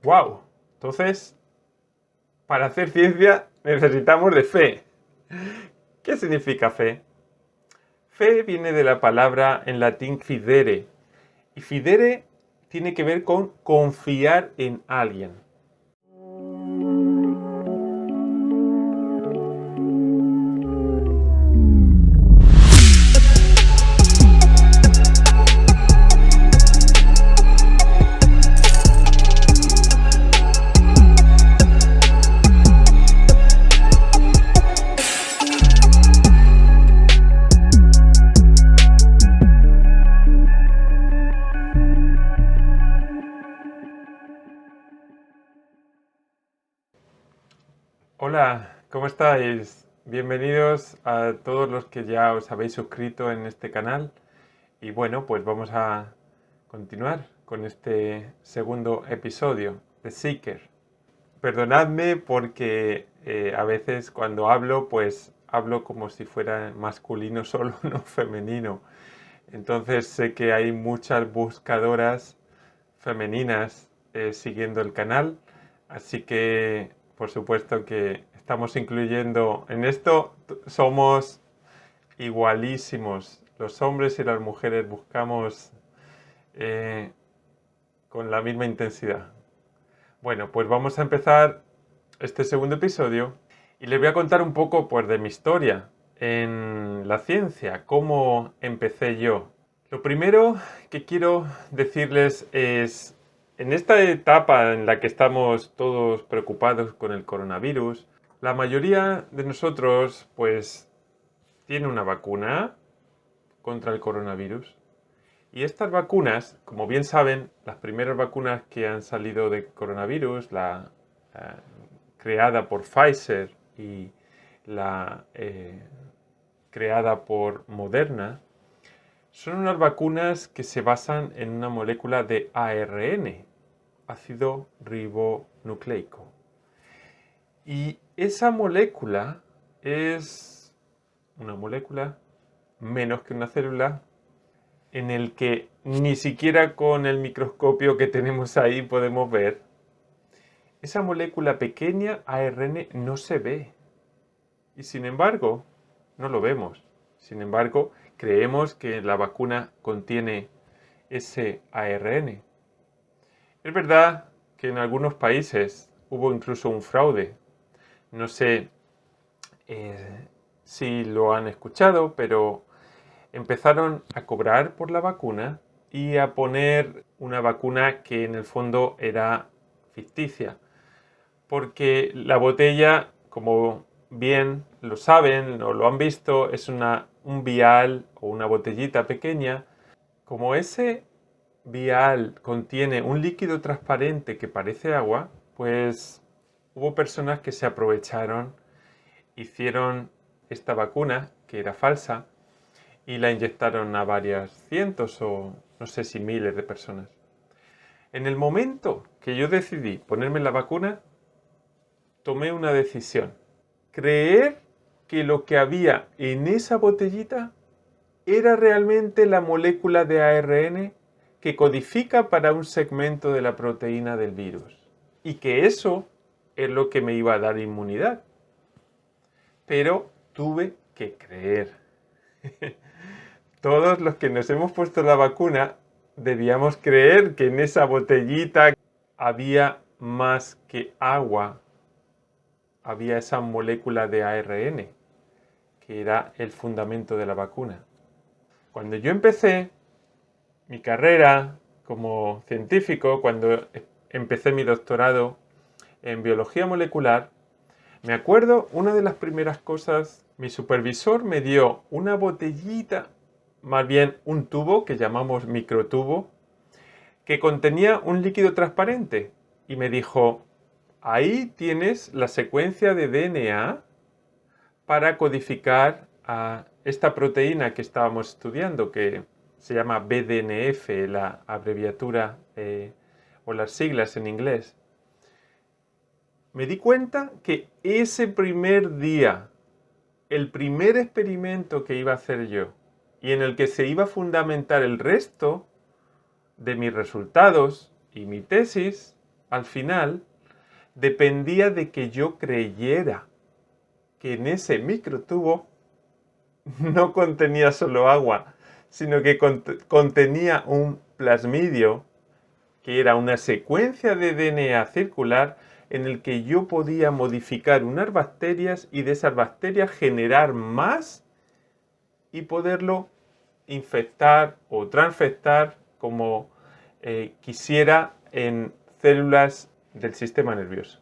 ¡Wow! Entonces, para hacer ciencia necesitamos de fe. ¿Qué significa fe? Fe viene de la palabra en latín fidere. Y fidere tiene que ver con confiar en alguien. Hola, ¿cómo estáis? Bienvenidos a todos los que ya os habéis suscrito en este canal. Y bueno, pues vamos a continuar con este segundo episodio de Seeker. Perdonadme porque a veces cuando hablo, pues hablo como si fuera masculino solo, no femenino. Entonces sé que hay muchas buscadoras femeninas siguiendo el canal, así que por supuesto que estamos incluyendo en esto, somos igualísimos. Los hombres y las mujeres buscamos con la misma intensidad. Bueno, pues vamos a empezar este segundo episodio y les voy a contar un poco pues, de mi historia en la ciencia, cómo empecé yo. Lo primero que quiero decirles es, en esta etapa en la que estamos todos preocupados con el coronavirus, la mayoría de nosotros pues tiene una vacuna contra el coronavirus. Y estas vacunas, como bien saben, las primeras vacunas que han salido de coronavirus, la creada por Pfizer y la creada por Moderna, son unas vacunas que se basan en una molécula de ARN, ácido ribonucleico. Y esa molécula es una molécula menos que una célula en el que ni siquiera con el microscopio que tenemos ahí podemos ver. Esa molécula pequeña, ARN, no se ve. Y sin embargo, no lo vemos. Sin embargo, creemos que la vacuna contiene ese ARN. Es verdad que en algunos países hubo incluso un fraude. No sé si lo han escuchado, pero empezaron a cobrar por la vacuna y a poner una vacuna que en el fondo era ficticia. Porque la botella, como bien lo saben o lo han visto, es un vial o una botellita pequeña. Como ese vial contiene un líquido transparente que parece agua, pues hubo personas que se aprovecharon, hicieron esta vacuna, que era falsa, y la inyectaron a varias cientos o no sé si miles de personas. En el momento que yo decidí ponerme la vacuna, tomé una decisión. Creer que lo que había en esa botellita era realmente la molécula de ARN que codifica para un segmento de la proteína del virus. Y que eso es lo que me iba a dar inmunidad. Pero tuve que creer. Todos los que nos hemos puesto la vacuna debíamos creer que en esa botellita había más que agua. Había esa molécula de ARN, que era el fundamento de la vacuna. Cuando yo empecé mi carrera como científico, cuando empecé mi doctorado en biología molecular, me acuerdo una de las primeras cosas, mi supervisor me dio una botellita, más bien un tubo que llamamos microtubo, que contenía un líquido transparente y me dijo, ahí tienes la secuencia de DNA para codificar a esta proteína que estábamos estudiando, que se llama BDNF, la abreviatura o las siglas en inglés. Me di cuenta que ese primer día, el primer experimento que iba a hacer yo y en el que se iba a fundamentar el resto de mis resultados y mi tesis, al final, dependía de que yo creyera que en ese microtubo no contenía solo agua, sino que contenía un plasmidio, que era una secuencia de DNA circular en el que yo podía modificar unas bacterias y de esas bacterias generar más y poderlo infectar o transfectar como quisiera en células del sistema nervioso.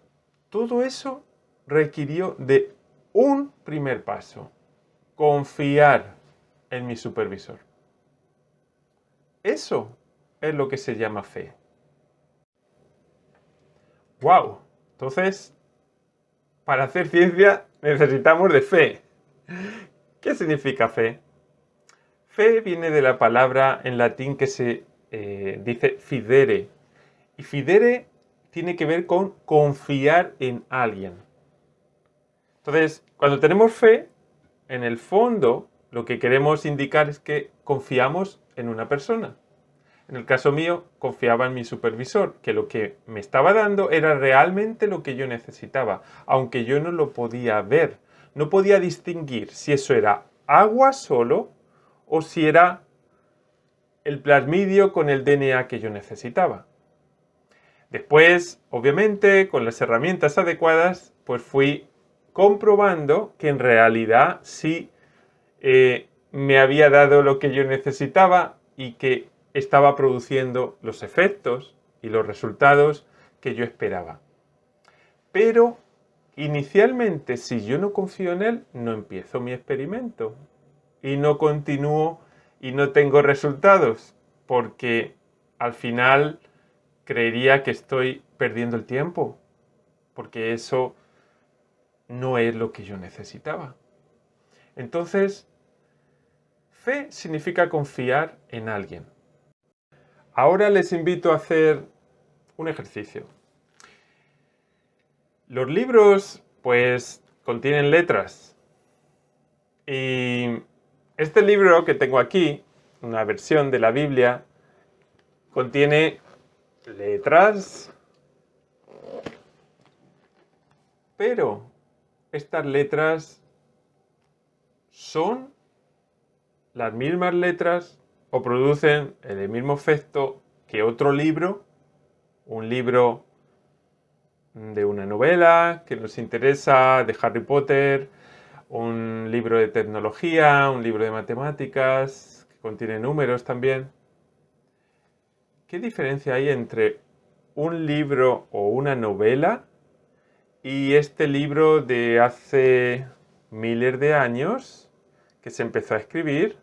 Todo eso requirió de un primer paso: confiar en mi supervisor. Eso es lo que se llama fe. ¡Wow! Entonces, para hacer ciencia necesitamos de fe. ¿Qué significa fe? Fe viene de la palabra en latín que se dice fidere. Y fidere tiene que ver con confiar en alguien. Entonces, cuando tenemos fe, en el fondo, lo que queremos indicar es que confiamos en una persona. En el caso mío, confiaba en mi supervisor, que lo que me estaba dando era realmente lo que yo necesitaba, aunque yo no lo podía ver. No podía distinguir si eso era agua solo o si era el plasmidio con el DNA que yo necesitaba. Después, obviamente, con las herramientas adecuadas, pues fui comprobando que en realidad sí me había dado lo que yo necesitaba y que estaba produciendo los efectos y los resultados que yo esperaba. Pero inicialmente, si yo no confío en él, no empiezo mi experimento y no continúo y no tengo resultados, porque al final creería que estoy perdiendo el tiempo, porque eso no es lo que yo necesitaba. Entonces, fe significa confiar en alguien. Ahora les invito a hacer un ejercicio. Los libros, pues, contienen letras. Y este libro que tengo aquí, una versión de la Biblia, contiene letras, pero estas letras son las mismas letras o producen el mismo efecto que otro libro, un libro de una novela que nos interesa, de Harry Potter, un libro de tecnología, un libro de matemáticas, que contiene números también. ¿Qué diferencia hay entre un libro o una novela y este libro de hace miles de años que se empezó a escribir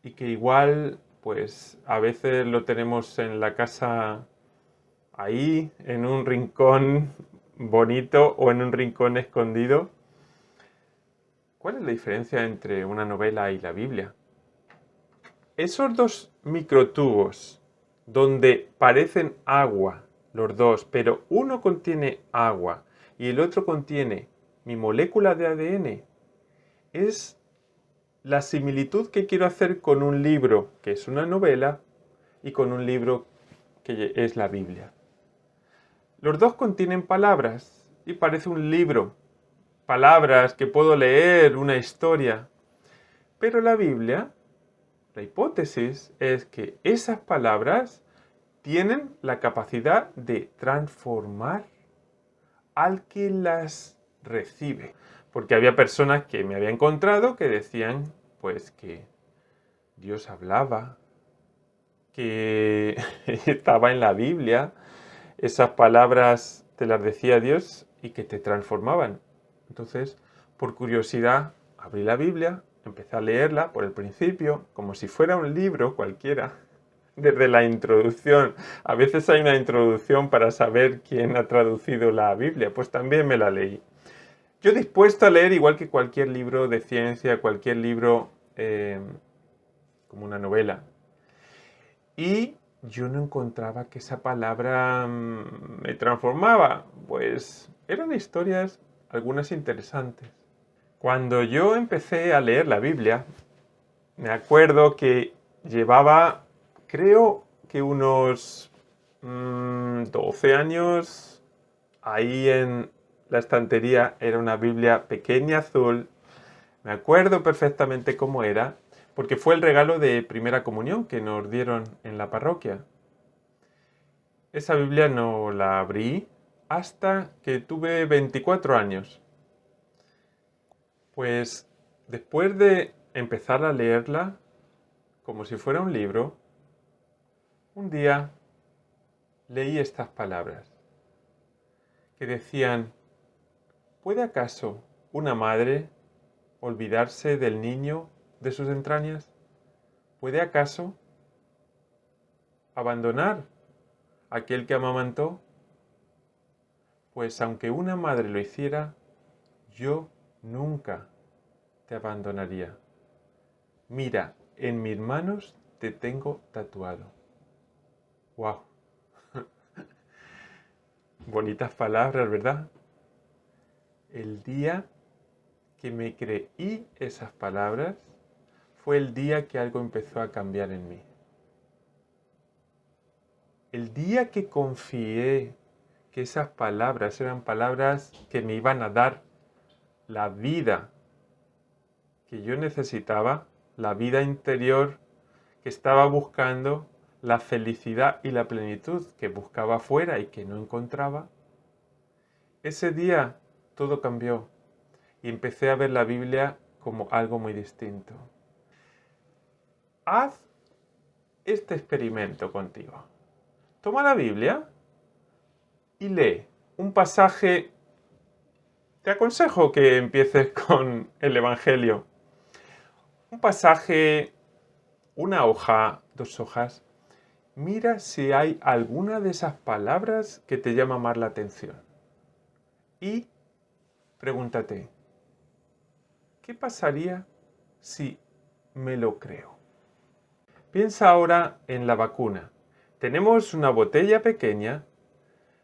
y que igual, pues a veces lo tenemos en la casa ahí, en un rincón bonito o en un rincón escondido? ¿Cuál es la diferencia entre una novela y la Biblia? Esos dos microtubos donde parecen agua los dos, pero uno contiene agua y el otro contiene mi molécula de ADN, es la similitud que quiero hacer con un libro que es una novela y con un libro que es la Biblia. Los dos contienen palabras y parece un libro, palabras que puedo leer, una historia, pero la Biblia, la hipótesis es que esas palabras tienen la capacidad de transformar al que las recibe. Porque había personas que me había encontrado que decían, pues, que Dios hablaba, que estaba en la Biblia, esas palabras te las decía Dios y que te transformaban. Entonces, por curiosidad, abrí la Biblia, empecé a leerla por el principio, como si fuera un libro cualquiera, desde la introducción. A veces hay una introducción para saber quién ha traducido la Biblia, pues también me la leí. Yo dispuesto a leer igual que cualquier libro de ciencia, cualquier libro como una novela. Y yo no encontraba que esa palabra me transformaba. Pues eran historias, algunas interesantes. Cuando yo empecé a leer la Biblia, me acuerdo que llevaba, creo que unos 2 12 años, ahí en la estantería era una Biblia pequeña azul. Me acuerdo perfectamente cómo era, porque fue el regalo de primera comunión que nos dieron en la parroquia. Esa Biblia no la abrí hasta que tuve 24 años. Pues después de empezar a leerla como si fuera un libro, un día leí estas palabras que decían: ¿puede acaso una madre olvidarse del niño de sus entrañas? ¿Puede acaso abandonar a aquel que amamantó? Pues aunque una madre lo hiciera, yo nunca te abandonaría. Mira, en mis manos te tengo tatuado. ¡Wow! Bonitas palabras, ¿verdad? El día que me creí esas palabras fue el día que algo empezó a cambiar en mí. El día que confié que esas palabras eran palabras que me iban a dar la vida que yo necesitaba, la vida interior que estaba buscando, la felicidad y la plenitud que buscaba afuera y que no encontraba, ese día todo cambió y empecé a ver la Biblia como algo muy distinto. Haz este experimento contigo. Toma la Biblia y lee un pasaje. Te aconsejo que empieces con el Evangelio. Un pasaje, una hoja, 2 hojas. Mira si hay alguna de esas palabras que te llama más la atención. Y pregúntate, ¿qué pasaría si me lo creo? Piensa ahora en la vacuna. Tenemos una botella pequeña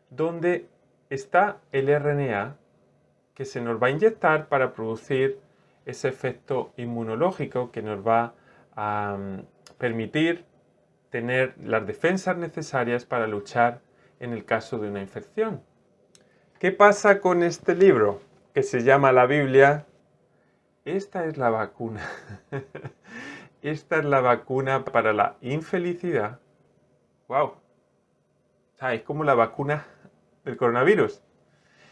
donde está el RNA que se nos va a inyectar para producir ese efecto inmunológico que nos va a permitir tener las defensas necesarias para luchar en el caso de una infección. ¿Qué pasa con este libro que se llama la Biblia? Esta es la vacuna. Esta es la vacuna para la infelicidad. ¡Wow! Es como la vacuna del coronavirus.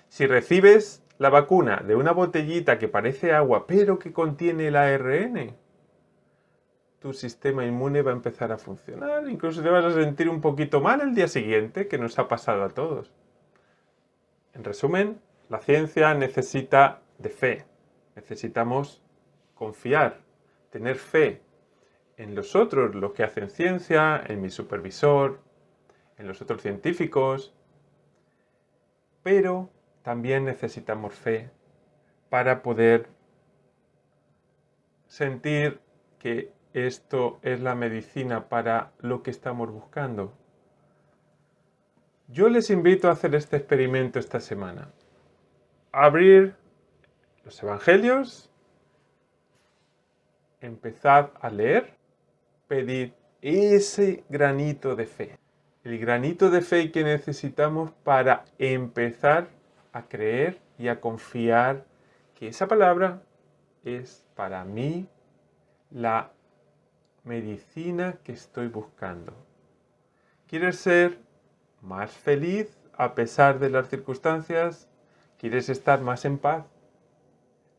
Si recibes la vacuna de una botellita que parece agua, pero que contiene el ARN, tu sistema inmune va a empezar a funcionar. Incluso te vas a sentir un poquito mal el día siguiente, que nos ha pasado a todos. En resumen, la ciencia necesita de fe. Necesitamos confiar, tener fe en los otros, los que hacen ciencia, en mi supervisor, en los otros científicos. Pero también necesitamos fe para poder sentir que esto es la medicina para lo que estamos buscando. Yo les invito a hacer este experimento esta semana. Abrir los evangelios, empezad a leer, pedid ese granito de fe. El granito de fe que necesitamos para empezar a creer y a confiar que esa palabra es para mí la medicina que estoy buscando. ¿Quieres ser más feliz a pesar de las circunstancias? ¿Quieres estar más en paz?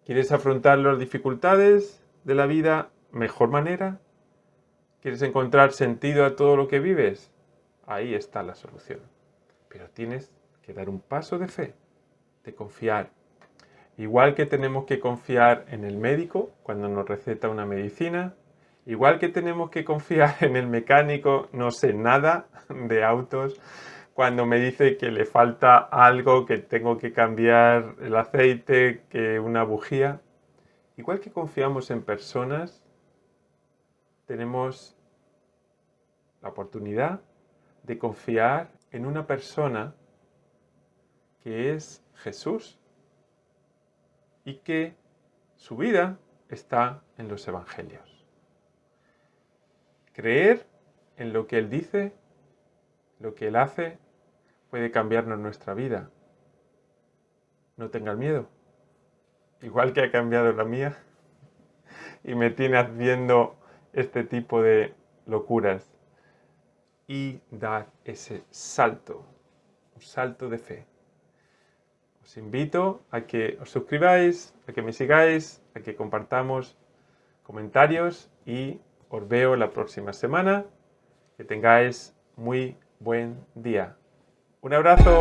¿Quieres afrontar las dificultades de la vida mejor manera? ¿Quieres encontrar sentido a todo lo que vives? Ahí está la solución. Pero tienes que dar un paso de fe, de confiar. Igual que tenemos que confiar en el médico cuando nos receta una medicina, igual que tenemos que confiar en el mecánico, no sé nada de autos, cuando me dice que le falta algo, que tengo que cambiar el aceite, que una bujía. Igual que confiamos en personas, tenemos la oportunidad de confiar en una persona que es Jesús y que su vida está en los evangelios. Creer en lo que Él dice, lo que Él hace, puede cambiarnos nuestra vida. No tengas miedo. Igual que ha cambiado la mía y me tiene haciendo este tipo de locuras. Y dar ese salto, un salto de fe. Os invito a que os suscribáis, a que me sigáis, a que compartamos comentarios y os veo la próxima semana. Que tengáis muy buen día. Un abrazo.